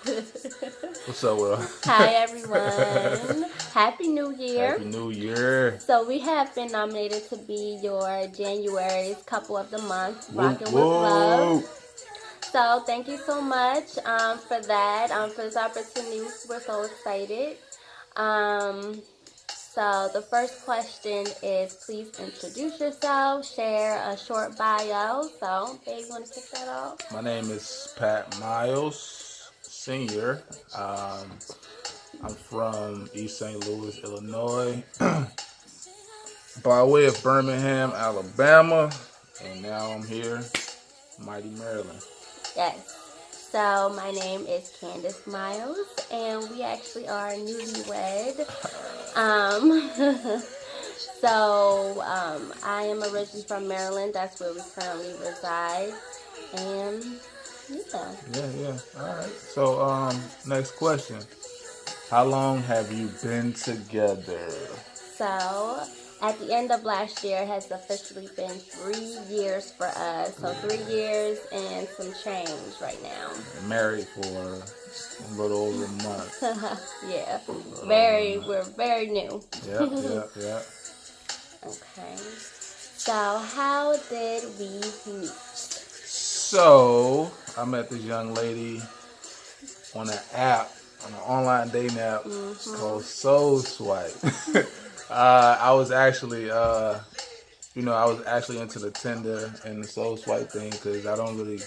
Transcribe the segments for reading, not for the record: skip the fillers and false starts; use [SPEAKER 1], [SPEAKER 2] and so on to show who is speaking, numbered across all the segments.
[SPEAKER 1] What's up, world?
[SPEAKER 2] Hi, everyone. Happy New Year.
[SPEAKER 1] Happy New Year.
[SPEAKER 2] So we have been nominated to be your January's Couple of the Month,
[SPEAKER 1] Whoop,
[SPEAKER 2] Rockin' with Love.
[SPEAKER 1] whoop.
[SPEAKER 2] So thank you so much for that, for this opportunity. We're so excited. Um, so the first question is, please introduce yourself, share a short bio. So, babe, you want to kick that off?
[SPEAKER 1] My name is Pat Myles, Senior. I'm from East St. Louis, Illinois, by way of Birmingham, Alabama, and now I'm here, mighty Maryland.
[SPEAKER 2] Yes. So my name is Candice Myles, and we actually are newlywed. I am originally from Maryland. That's where we currently reside, and yeah.
[SPEAKER 1] Yeah. All right. So, next question. How long have you been together?
[SPEAKER 2] So at the end of last year has officially been 3 years for us. So 3 years and some change right now.
[SPEAKER 1] Married for a little over a month.
[SPEAKER 2] Yeah, we're very new.
[SPEAKER 1] Yeah.
[SPEAKER 2] Okay. So how did we meet?
[SPEAKER 1] So I met this young lady on an app, on an online dating app called Soul Swipe. I was actually, I was actually into the Tinder and the Soul Swipe thing because I don't really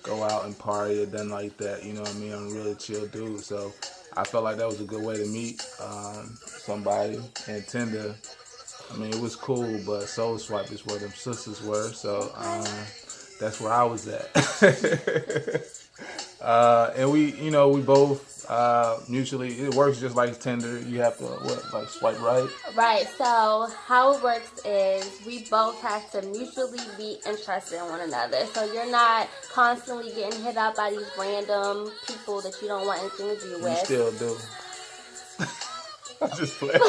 [SPEAKER 1] go out and party or nothing like that. You know what I mean? I'm a really chill dude, so I felt like that was a good way to meet somebody. And Tinder, I mean, it was cool, but Soul Swipe is where them sisters were, so that's where I was at. And we both mutually, it works just like Tinder. You have to swipe right.
[SPEAKER 2] Right. So how it works is we both have to mutually be interested in one another. So you're not constantly getting hit up by these random people that you don't want anything to do with.
[SPEAKER 1] You still do. I'm just playing.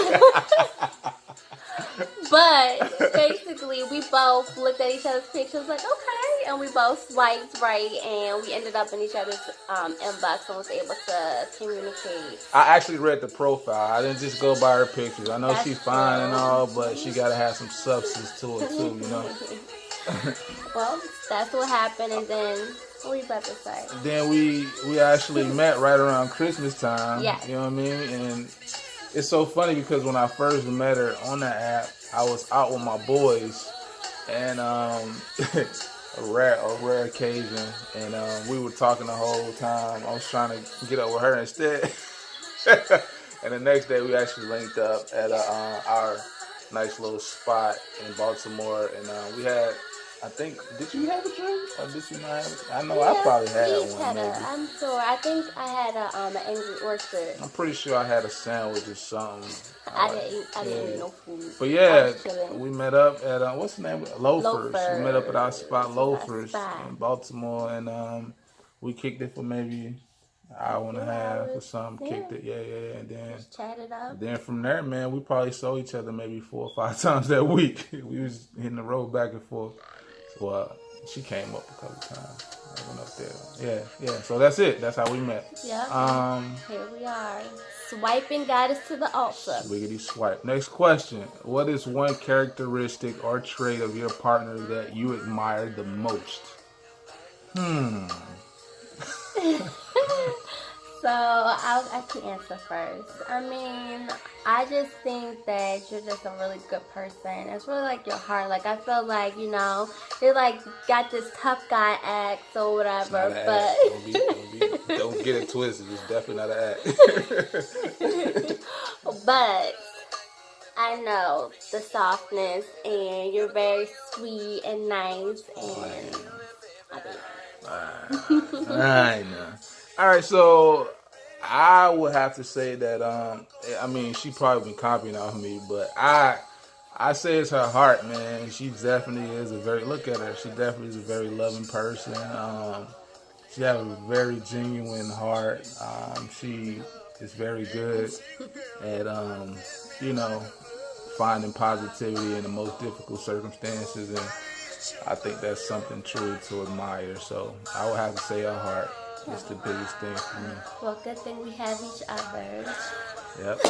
[SPEAKER 2] But basically, we both looked at each other's pictures like, okay, and we both swiped right, and we ended up in each other's inbox and was able to communicate.
[SPEAKER 1] I actually read the profile. I didn't just go by her pictures. I know she's fine and all, but she gotta have some substance to it too, you know.
[SPEAKER 2] Well, that's what happened, and then what were you about to say?
[SPEAKER 1] Then we actually met right around Christmas time.
[SPEAKER 2] Yeah.
[SPEAKER 1] You know what I mean? And it's so funny because when I first met her on the app, I was out with my boys, and a rare occasion, and we were talking the whole time. I was trying to get up with her instead, and the next day we actually linked up at our nice little spot in Baltimore, and we had. I think, did you have a drink or did you not have it? I know I probably had one.
[SPEAKER 2] I'm sure. I think I had an Angry Orchard.
[SPEAKER 1] I'm pretty sure I had a sandwich or something.
[SPEAKER 2] I didn't eat no food.
[SPEAKER 1] But yeah, we met up at, what's the name? Loafers. We met up at our spot, Loafers, in Baltimore, and we kicked it for maybe an hour and a half or something. Kicked it, yeah. And then
[SPEAKER 2] just chatted up.
[SPEAKER 1] Then from there, man, we probably saw each other maybe 4 or 5 times that week. We was hitting the road back and forth. Well, she came up a couple times. I went up there. Yeah. So that's it. That's how we met.
[SPEAKER 2] Yeah. Here we are. Swiping got us to the altar.
[SPEAKER 1] Wiggity swipe. Next question. What is one characteristic or trait of your partner that you admire the most?
[SPEAKER 2] So I can answer first. I mean, I just think that you're just a really good person. It's really like your heart. Like I feel like you're like got this tough guy act or whatever. But
[SPEAKER 1] don't get it twisted. It's definitely not an act.
[SPEAKER 2] But I know the softness, and you're very sweet and nice, and
[SPEAKER 1] I know. All right, so I would have to say that I mean, she probably been copying off me, but I say it's her heart, man. She definitely is look at her. She definitely is a very loving person. She has a very genuine heart. She is very good at finding positivity in the most difficult circumstances, and I think that's something true to admire. So I would have to say her heart. That's the biggest thing for me.
[SPEAKER 2] Well, good thing we have each other.
[SPEAKER 1] Yep.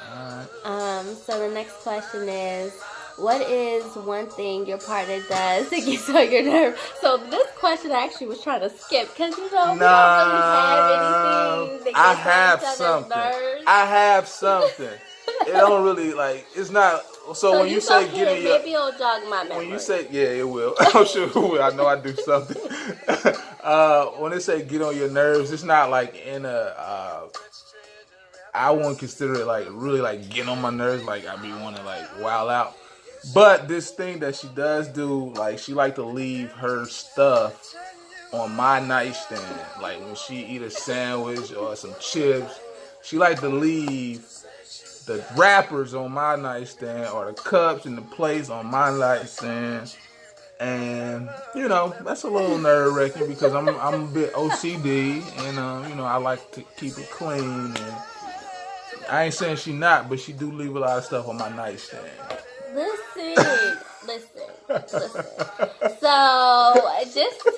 [SPEAKER 1] Alright.
[SPEAKER 2] So the next question is, what is one thing your partner does to get on your nerve? So this question I actually was trying to skip because we don't really have anything that
[SPEAKER 1] I
[SPEAKER 2] gets
[SPEAKER 1] have
[SPEAKER 2] on each other's
[SPEAKER 1] something.
[SPEAKER 2] nerves.
[SPEAKER 1] I have something. It don't really it's not. So when you say
[SPEAKER 2] go
[SPEAKER 1] get
[SPEAKER 2] ahead,
[SPEAKER 1] in your,
[SPEAKER 2] maybe it'll jog my memory.
[SPEAKER 1] when you say it will. I'm sure it will. I know I do something. When they say get on your nerves, it's not like in a. I wouldn't consider it like really like getting on my nerves. Like I be wanting to like wild out. But this thing that she does do, like she like to leave her stuff on my nightstand. Like when she eat a sandwich or some chips, she like to leave the wrappers on my nightstand or the cups and the plates on my nightstand. And that's a little nerve wracking because I'm a bit OCD and I like to keep it clean. And I ain't saying she not, but she do leave a lot of stuff on my nightstand.
[SPEAKER 2] Listen. So, just to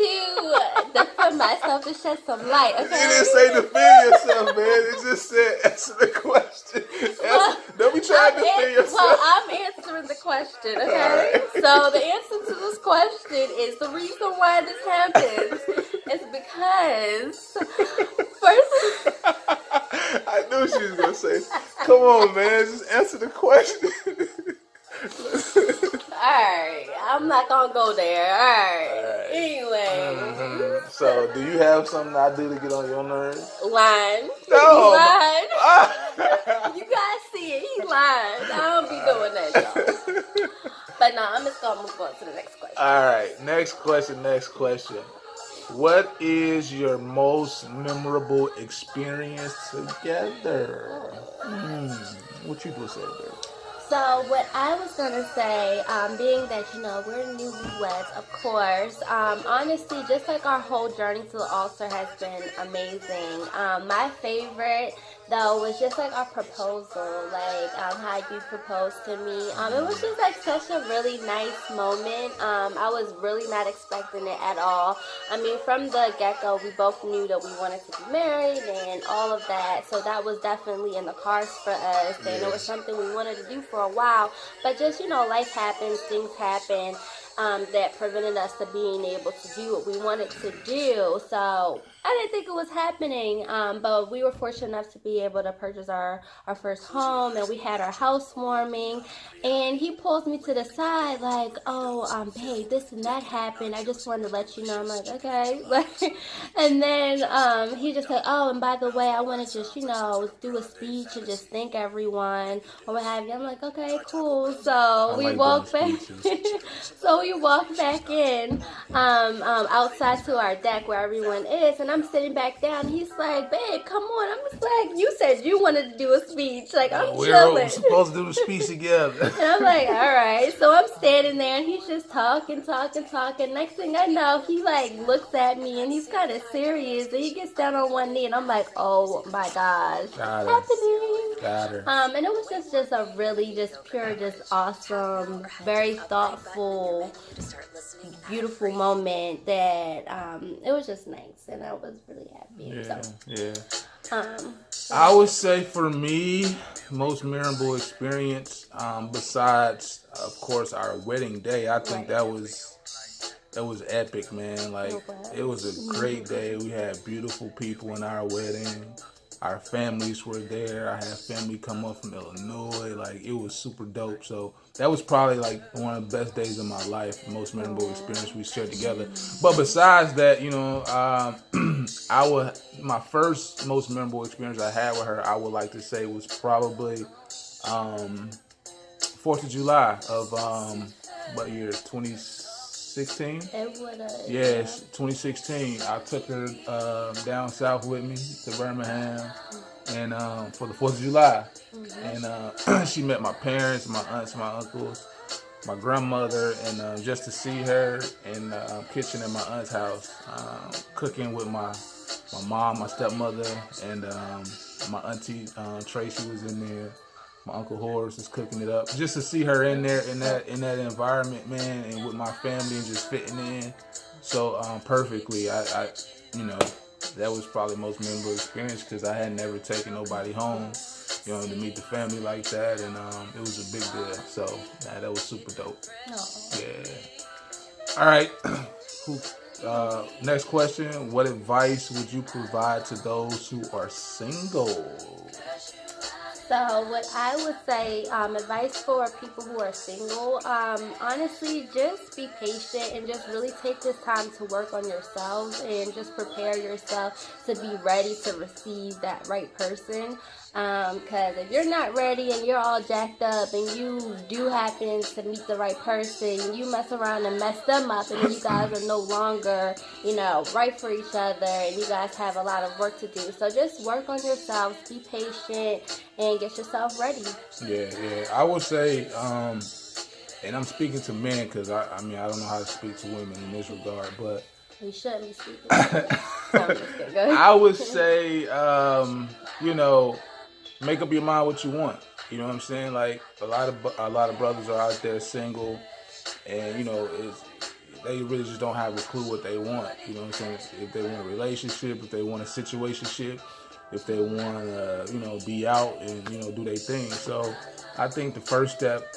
[SPEAKER 2] defend myself, to shed some light, okay?
[SPEAKER 1] You didn't say defend yourself, man. It just said answer the question. Don't be trying to defend yourself.
[SPEAKER 2] Well, I'm answering the question, okay? Right. So, the answer to this question is the reason why this happens is because, first...
[SPEAKER 1] I knew she was going to say, come on, man, just answer the question.
[SPEAKER 2] Alright, I'm not gonna go there. Alright. Anyway.
[SPEAKER 1] So, do you have something I do to get on your nerves?
[SPEAKER 2] Lying.
[SPEAKER 1] No.
[SPEAKER 2] Lying. You guys see it. He lying. I don't be doing that, y'all. But no, I'm just gonna move on to the next question.
[SPEAKER 1] Alright, next question. What is your most memorable experience together? What you do say there?
[SPEAKER 2] So what I was gonna say, being that we're newlyweds, of course. Honestly, just like our whole journey to the altar has been amazing. My favorite though was just like our proposal, like how you proposed to me. It was just like such a really nice moment. I was really not expecting it at all. I mean, from the get-go, we both knew that we wanted to be married and all of that. So that was definitely in the cards for us, and it was something we wanted to do for a while. But just life happens, things happen that prevented us to being able to do what we wanted to do. So I didn't think it was happening, but we were fortunate enough to be able to purchase our first home, and we had our housewarming, and he pulls me to the side like, babe, this and that happened. I just wanted to let you know. I'm like, okay. And then he just said, oh, and by the way, I want to just, do a speech and just thank everyone or what have you. I'm like, okay, cool. So we walked back. So we walked back in outside to our deck where everyone is, and I'm sitting back down. He's like, babe, come on. I'm just like, you said you wanted to do a speech. Like, I'm chilling.
[SPEAKER 1] We're supposed to do the speech together.
[SPEAKER 2] And I'm like, all right. So I'm standing there, and he's just talking. Next thing I know, he like looks at me, and he's kind of serious, and he gets down on one knee, and I'm like, oh my gosh, what's happening?
[SPEAKER 1] Got her.
[SPEAKER 2] And it was just a really just pure, just awesome, very thoughtful, beautiful moment that it was just nice, and I was really happy.
[SPEAKER 1] I would say for me, most memorable experience, besides of course our wedding day, I think that was epic, man. Like it was a great day. We had beautiful people in our wedding. Our families were there. I had family come up from Illinois. Like, it was super dope. So that was probably like one of the best days of my life, most memorable experience we shared together. But besides that, my first most memorable experience I had with her, I would like to say was probably 4th of July of what year? 2016?
[SPEAKER 2] It would have.
[SPEAKER 1] Yes, 2016. I took her down south with me to Birmingham, and for the 4th of July. And she met my parents, my aunts, my uncles, my grandmother, and just to see her in the kitchen at my aunt's house, cooking with my mom, my stepmother, and my auntie Tracy was in there. My Uncle Horace is cooking it up. Just to see her in there, in that environment, man, and with my family and just fitting in, so perfectly. You know, that was probably the most memorable experience because I had never taken nobody home, you know, to meet the family like that, and it was a big deal. So that was super dope.
[SPEAKER 2] No.
[SPEAKER 1] Yeah. All right. Next question. What advice would you provide to those who are single?
[SPEAKER 2] So what I would say, advice for people who are single, honestly, just be patient and just really take this time to work on yourselves and just prepare yourself to be ready to receive that right person. Because if you're not ready and you're all jacked up and you do happen to meet the right person, you mess around and mess them up, and then you guys are no longer, right for each other, and you guys have a lot of work to do. So just work on yourselves, be patient, and get yourself ready.
[SPEAKER 1] Yeah. I would say, and I'm speaking to men because I mean I don't know how to speak to women in this regard, but
[SPEAKER 2] You shouldn't be speaking. I'm just kidding. Go ahead.
[SPEAKER 1] I would say, make up your mind what you want. You know what I'm saying? Like a lot of brothers are out there single, and they really just don't have a clue what they want. You know what I'm saying? If they want a relationship, if they want a situationship, if they want to, be out and do their thing. So I think the first step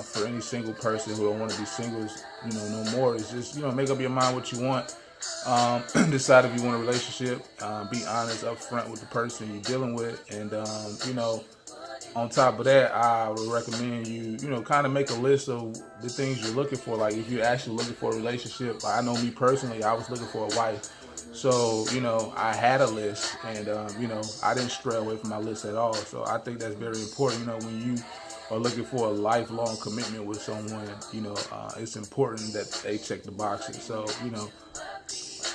[SPEAKER 1] for any single person who don't want to be single, no more, is just make up your mind what you want. Decide if you want a relationship. Be honest up front with the person you're dealing with, and on top of that, I would recommend you kind of make a list of the things you're looking for. Like if you're actually looking for a relationship, like I know me personally, I was looking for a wife. So, I had a list, and, I didn't stray away from my list at all. So I think that's very important, when you are looking for a lifelong commitment with someone, it's important that they check the boxes. So,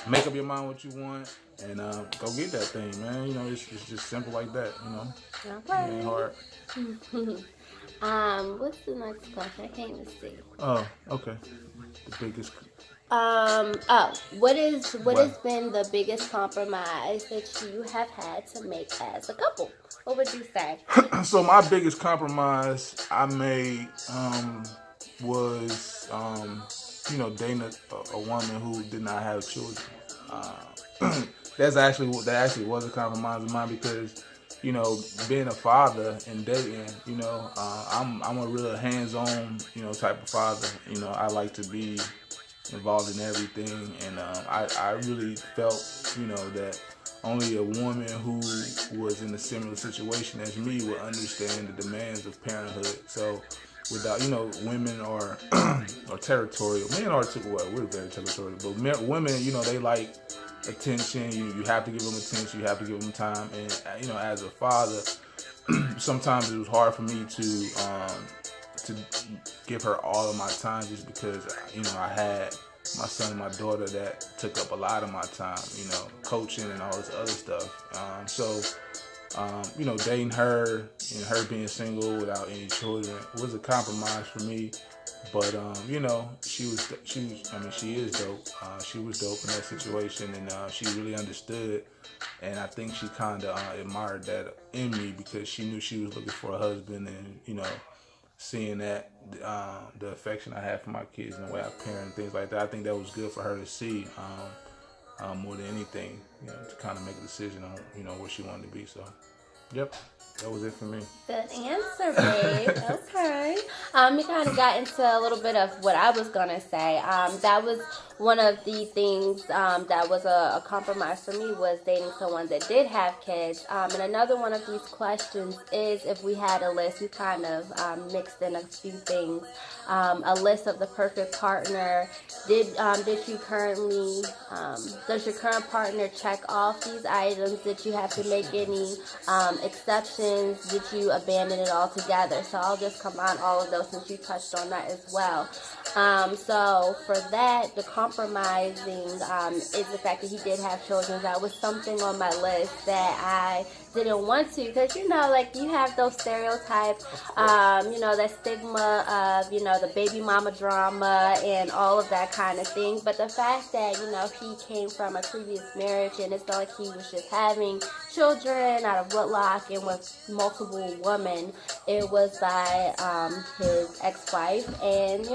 [SPEAKER 1] make up your mind what you want, and go get that thing, man. It's just simple like that,
[SPEAKER 2] Okay.
[SPEAKER 1] It ain't hard.
[SPEAKER 2] What's the next question? I can't even see.
[SPEAKER 1] Oh, okay. The biggest...
[SPEAKER 2] what has been the biggest compromise that you have had to make as a couple? What would you say?
[SPEAKER 1] So my biggest compromise I made was dating a woman who did not have children. That actually was a compromise of mine because being a father and dating, I'm a real hands-on type of father. I like to be involved in everything, and I really felt that only a woman who was in a similar situation as me would understand the demands of parenthood. So without women are are territorial. Men are too. Well, we're very territorial, but women, they like attention. You have to give them attention. You have to give them time. And as a father, sometimes it was hard for me to give her all of my time just because I had my son and my daughter that took up a lot of my time, coaching and all this other stuff. So dating her and her being single without any children was a compromise for me. But she is dope. She was dope in that situation, and she really understood. And I think she kind of admired that in me because she knew she was looking for a husband, and seeing that the affection I have for my kids and the way I parent and things like that, I think that was good for her to see more than anything, to kind of make a decision on where she wanted to be. So, yep. That was it for me.
[SPEAKER 2] Good answer, babe. Okay. You kind of got into a little bit of what I was going to say. That was one of the things that was a compromise for me, was dating someone that did have kids. And another one of these questions is if we had a list. We kind of mixed in a few things. A list of the perfect partner. Does your current partner check off these items? Did you have to make any exceptions? Did you abandon it altogether? So I'll just combine all of those since you touched on that as well. So for that, the compromising is the fact that he did have children. That was something on my list that I didn't want to, because you have those stereotypes, that stigma of the baby mama drama and all of that kind of thing. But the fact that he came from a previous marriage, and it's not like he was just having children out of wedlock and with multiple women. It was by his ex-wife, and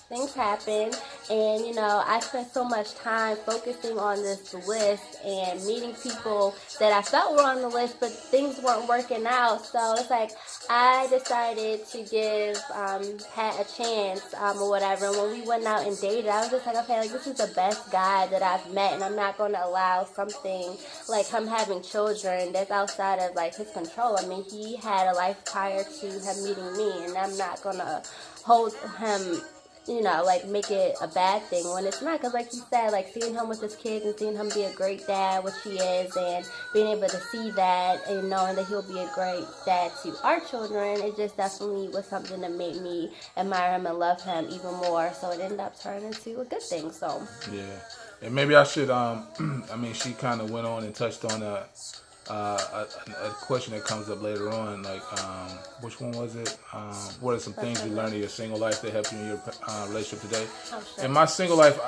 [SPEAKER 2] things happen, and I spent so much time focusing on this list and meeting people that I felt were on the list, but things weren't working out. So it's like I decided to give Pat a chance, or whatever. And when we went out and dated, I was just like, okay, like this is the best guy that I've met, and I'm not going to allow something like him having children that's outside of like his control. I mean, he had a life prior to him meeting me, and I'm not gonna hold him, like make it a bad thing when it's not. Because like you said, like seeing him with his kids and seeing him be a great dad, which he is, and being able to see that and knowing that he'll be a great dad to our children, it just definitely was something that made me admire him and love him even more. So it ended up turning into a good thing. So
[SPEAKER 1] Yeah, and maybe I should. I mean, she kind of went on and touched on a question that comes up later on. Like, which one was it? What are some things you learned in your single life that helped you in your relationship today?
[SPEAKER 2] oh, sure.
[SPEAKER 1] In my single life,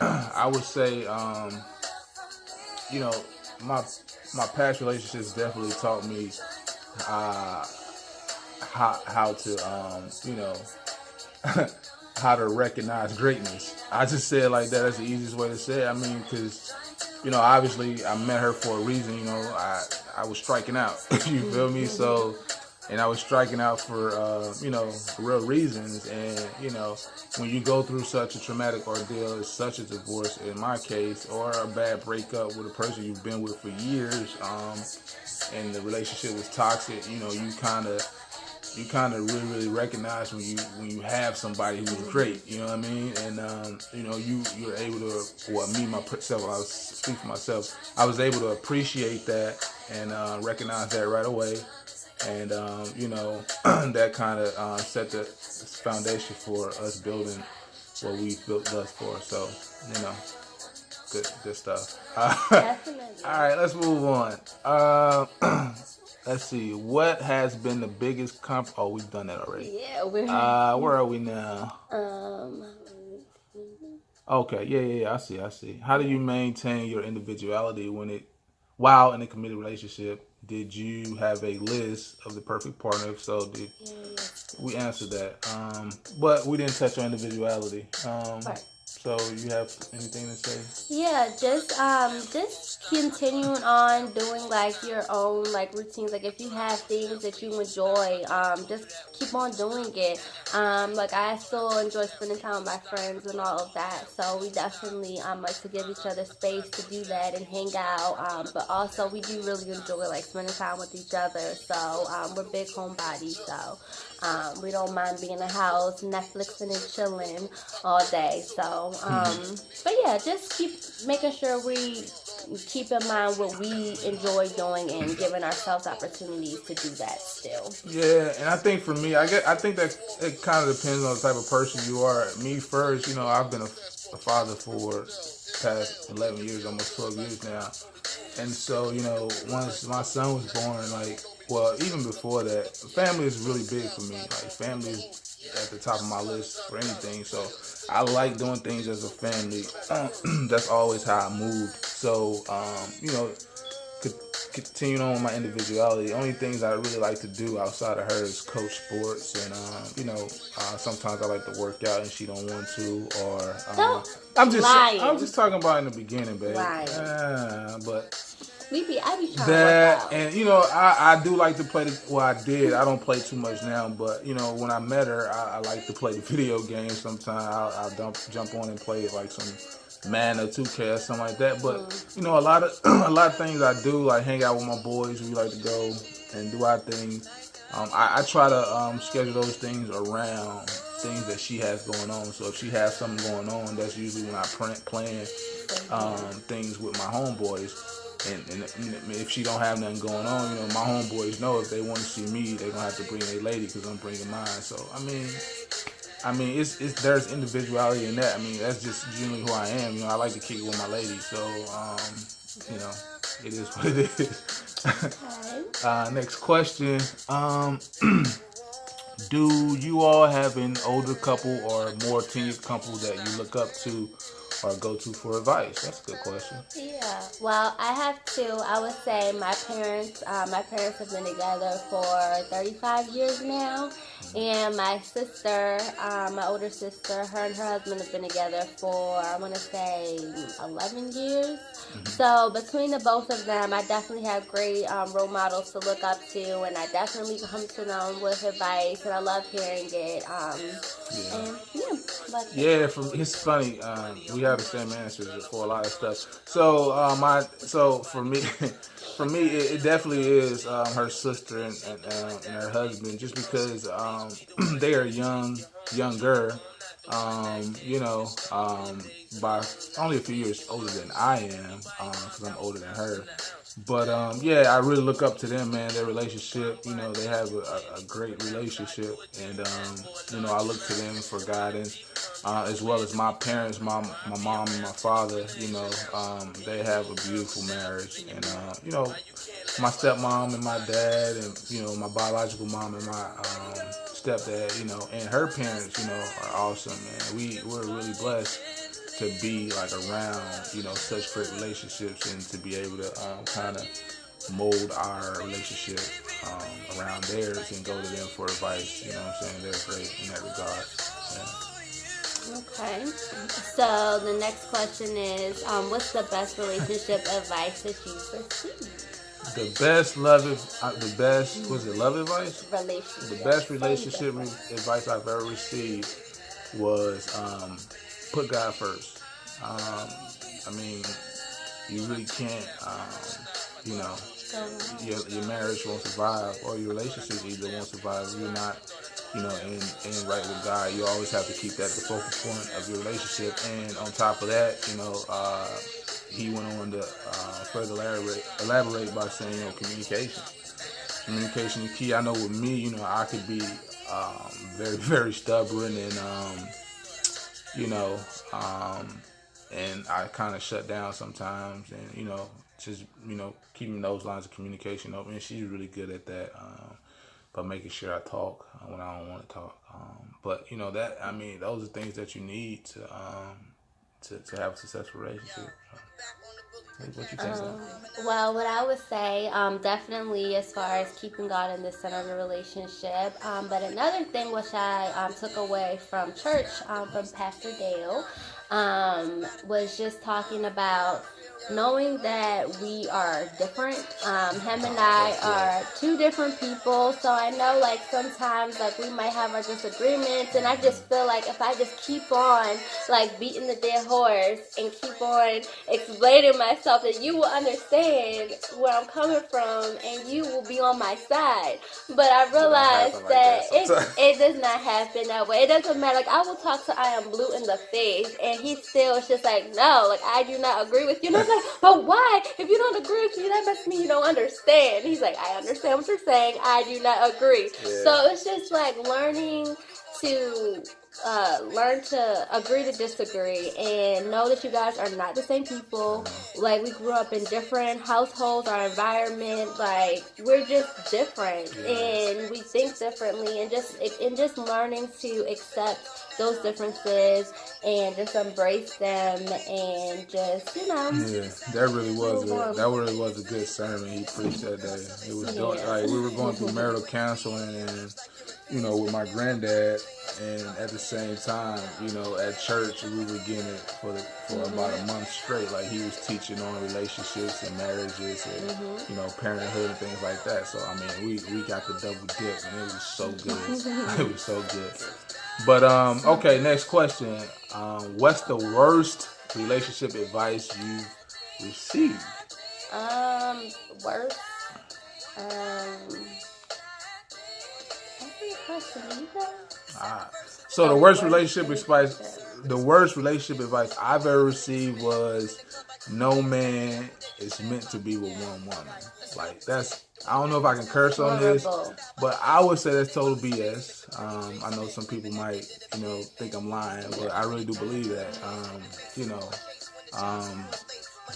[SPEAKER 1] I would say, my past relationships definitely taught me how to how to recognize greatness. I just say it like that. That's the easiest way to say it. I mean, because obviously I met her for a reason. I was striking out. You feel me? So, and I was striking out for real reasons. And when you go through such a traumatic ordeal as such a divorce, in my case, or a bad breakup with a person you've been with for years, and the relationship was toxic, you kind of really, really recognize when you have somebody who's great, you know what I mean? And you're able to, well, me myself, I was speaking for myself, I was able to appreciate that and recognize that right away, and that kind of set the foundation for us building what we've built thus far. So good stuff.
[SPEAKER 2] Definitely.
[SPEAKER 1] All right, let's move on. Let's see. What has been the biggest Oh, we've done that already.
[SPEAKER 2] Yeah, we're.
[SPEAKER 1] Where are we now? Okay. Yeah. I see. How do you maintain your individuality while in a committed relationship? Did you have a list of the perfect partner? If so, we answered that? But we didn't touch on individuality.
[SPEAKER 2] Right.
[SPEAKER 1] So you have anything to say?
[SPEAKER 2] Yeah, just continuing on doing like your own like routines. Like if you have things that you enjoy, just keep on doing it. Like I still enjoy spending time with my friends and all of that. So we definitely like to give each other space to do that and hang out. But also we do really enjoy like spending time with each other. So we're big homebodies. So we don't mind being in the house, Netflixing and chilling all day. So, but yeah, just keep making sure we keep in mind what we enjoy doing and giving ourselves opportunities to do that still.
[SPEAKER 1] Yeah, and I think for me, I think that it kind of depends on the type of person you are. Me first, I've been a father for past 11 years, almost 12 years now. And so, once my son was born, well, even before that, family is really big for me. Like, family is at the top of my list for anything. So, I like doing things as a family. That's always how I moved. So, continuing on with my individuality, the only things I really like to do outside of her is coach sports. And, sometimes I like to work out and she don't want to. Or, I'm just talking about in the beginning, babe. But...
[SPEAKER 2] I be trying
[SPEAKER 1] that,
[SPEAKER 2] to work out.
[SPEAKER 1] And I do like to play I did. I don't play too much now, but when I met her, I like to play the video games. Sometimes I'll jump on and play like some Man or 2K or something like that. But a lot of things I do, like hang out with my boys. We like to go and do our thing. I try to schedule those things around things that she has going on. So if she has something going on, that's usually when I plan things with my homeboys. And if she don't have nothing going on, my homeboys know if they want to see me, they're gonna have to bring their lady because I'm bringing mine. So I mean, it's there's individuality in that. I mean, that's just generally who I am. I like to kick it with my lady. So it is what it is. Next question. Do you all have an older couple or more tenured couple that you look up to or go to for advice? That's a good question.
[SPEAKER 2] Yeah. Well, I have two. I would say my parents. My parents have been together for 35 years now, and my sister, my older sister, her and her husband have been together for I want to say 11 years. So between the both of them, I definitely have great role models to look up to, and I definitely come to them with advice, and I love hearing it. And yeah, but
[SPEAKER 1] Yeah, it's funny. We have the same answers for a lot of stuff. So for me, it definitely is her sister and her husband, just because they are younger. By only a few years older than I am, because I'm older than her. But yeah, I really look up to them, man. Their relationship, they have a great relationship, and I look to them for guidance, as well as my parents, my mom and my father. They have a beautiful marriage, and my stepmom and my dad, and my biological mom and my stepdad, and her parents, are awesome, man. We're really blessed to be like around, such great relationships, and to be able to kind of mold our relationship around theirs and go to them for advice. You know what I'm saying? They're great in that regard.
[SPEAKER 2] Okay. So the next question is, what's the best relationship advice that you've received?
[SPEAKER 1] Was it love advice?
[SPEAKER 2] Relationship.
[SPEAKER 1] The best relationship advice I've ever received was put God first. I mean, you really can't, your marriage won't survive, or your relationship either won't survive if you're not, in right with God. You always have to keep that the focal point of your relationship. And on top of that, he went on to further elaborate by saying, communication. Communication is key. I know with me, I could be very, very stubborn, and and I kind of shut down sometimes, and just keeping those lines of communication open. And she's really good at that, but making sure I talk when I don't want to talk. But those are things that you need to have a successful relationship. What you think?
[SPEAKER 2] Well, what I would say, definitely as far as keeping God in the center of the relationship. But another thing which I took away from church, from Pastor Dale, was just talking about knowing that we are different. Him and I are two different people, so I know like sometimes like we might have our disagreements, and I just feel like if I just keep on like beating the dead horse and keep on explaining myself, that you will understand where I'm coming from and you will be on my side. But I realized that it does not happen that way. It doesn't matter. Like I will talk to I Am Blue in the face, and he still is just like, no, like I do not agree with you. And I'm like, but why? If you don't agree with me, that must mean you don't understand. He's like, I understand what you're saying. I do not agree. Yeah. So it's just like learn to agree to disagree, and know that you guys are not the same people. Like we grew up in different households, our environment, like we're just different, and we think differently, and just learning to accept those differences and just embrace them, and just
[SPEAKER 1] that really was a good sermon he preached that day. It was like we were going through marital counseling, and with my granddad, and at the same time, at church we were getting it for about a month straight. Like he was teaching on relationships and marriages and parenthood and things like that. So we got the double dip, and it was so good. It was so good. But okay, next question. What's the worst relationship advice you've received?
[SPEAKER 2] Worst. That's a good question.
[SPEAKER 1] So the worst relationship advice I've ever received was, no man is meant to be with one woman. Like I don't know if I can curse on this, but I would say that's total BS. I know some people might, think I'm lying, but I really do believe that.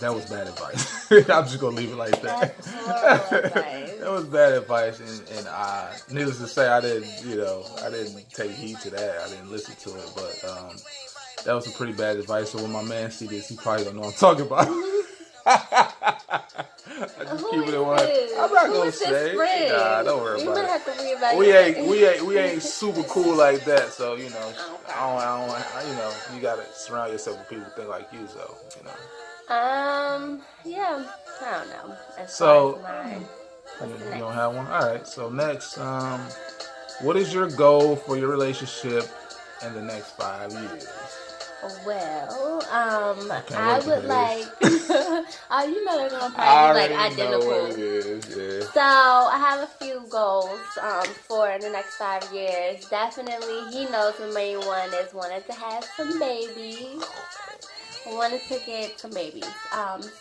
[SPEAKER 1] That was bad advice. I'm just gonna leave it like that.
[SPEAKER 2] That's horrible advice.
[SPEAKER 1] That was bad advice, and needless to say, I didn't take heed to that. I didn't listen to it, but That was some pretty bad advice. So when my man see this, he probably don't know what I'm talking about. I just keep it in one. I'm not gonna say. Nah, don't worry
[SPEAKER 2] You
[SPEAKER 1] about
[SPEAKER 2] might
[SPEAKER 1] it.
[SPEAKER 2] have to reevaluate.
[SPEAKER 1] We ain't super cool like that. So you know,
[SPEAKER 2] Okay.
[SPEAKER 1] you know, you gotta surround yourself with people who think like you. So you know.
[SPEAKER 2] Yeah, I don't know. As
[SPEAKER 1] So
[SPEAKER 2] far as mine. What's the
[SPEAKER 1] you
[SPEAKER 2] next?
[SPEAKER 1] don't have one. All right. So next, what is your goal for your relationship in the next 5 years?
[SPEAKER 2] Well,
[SPEAKER 1] can't
[SPEAKER 2] I
[SPEAKER 1] wait to
[SPEAKER 2] would
[SPEAKER 1] hear
[SPEAKER 2] like.
[SPEAKER 1] this.
[SPEAKER 2] Oh, you know they're gonna
[SPEAKER 1] I
[SPEAKER 2] probably be like
[SPEAKER 1] already know what it
[SPEAKER 2] identical.
[SPEAKER 1] is. Yeah.
[SPEAKER 2] So I have a few goals for the next 5 years. Definitely, he knows the main one is wanting to have some babies. Wanted to get some babies.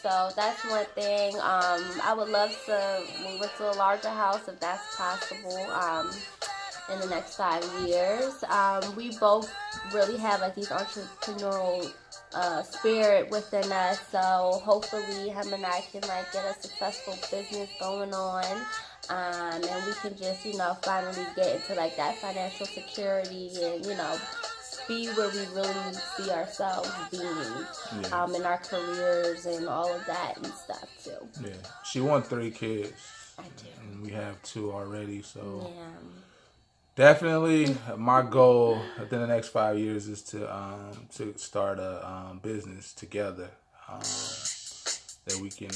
[SPEAKER 2] So that's one thing. I would love to move into a larger house if that's possible. In the next 5 years, we both really have like these entrepreneurial spirit within us. So hopefully, him and I can like get a successful business going on. And we can just, finally get into like that financial security and, be where we really see ourselves being in our careers and all of that and stuff too.
[SPEAKER 1] Yeah, she wants 3 kids.
[SPEAKER 2] I do.
[SPEAKER 1] And we have 2 already, so
[SPEAKER 2] Yeah.
[SPEAKER 1] definitely my goal within the next 5 years is to start a business together that we can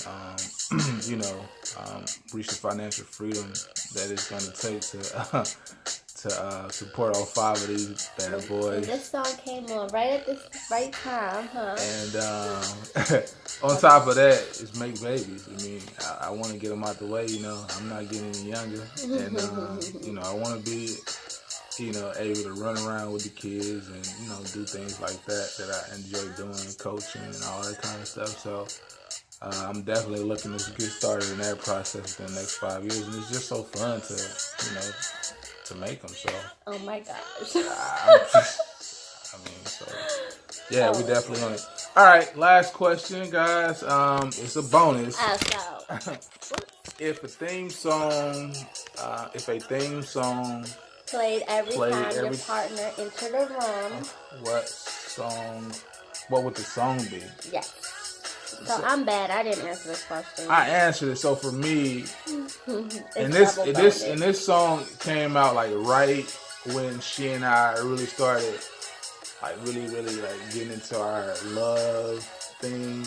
[SPEAKER 1] reach the financial freedom that it's going to take to support all 5 of these bad boys.
[SPEAKER 2] And this song came on right at the right time, huh?
[SPEAKER 1] And on top of that, is make babies. I mean, I want to get them out the way. I'm not getting any younger, and I want to be, able to run around with the kids and do things like that I enjoy doing, coaching and all that kind of stuff. So. I'm definitely looking to get started in that process in the next 5 years, and it's just so fun to make them. So.
[SPEAKER 2] Oh my gosh.
[SPEAKER 1] We definitely on it. All right, last question, guys. It's a bonus. If a theme song
[SPEAKER 2] played every time your partner entered a room,
[SPEAKER 1] what would the song be?
[SPEAKER 2] Yes. So I'm bad. I didn't answer this question.
[SPEAKER 1] I answered it. So for me, and this song came out like right when she and I really started, like really like getting into our love thing.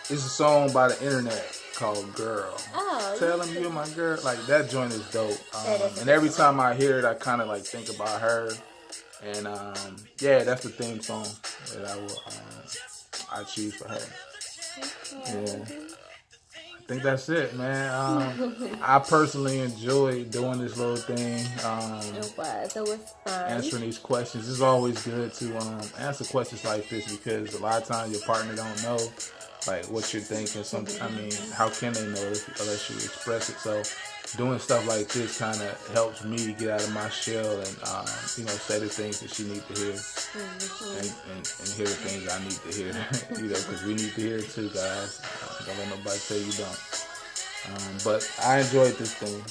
[SPEAKER 1] It's a song by the internet called "Girl."
[SPEAKER 2] Oh,
[SPEAKER 1] tell them you're my girl. Like that joint is dope. And every time I hear it, I kind of like think about her. And that's the theme song that I choose for her. Yeah, I think that's it, man. I personally enjoy doing this little thing.
[SPEAKER 2] It was fun.
[SPEAKER 1] Answering these questions. It's always good to answer questions like this because a lot of times your partner don't know like what you're thinking. How can they know unless you express it? So doing stuff like this kind of helps me get out of my shell and say the things that she needs to hear and hear the things I need to hear. Because we need to hear it too, guys. Don't let nobody tell you don't. But I enjoyed this thing.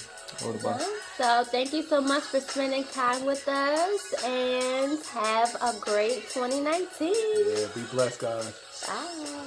[SPEAKER 1] What about?
[SPEAKER 2] So thank you so much for spending time with us and have a great 2019.
[SPEAKER 1] Yeah, be blessed, guys.
[SPEAKER 2] Bye.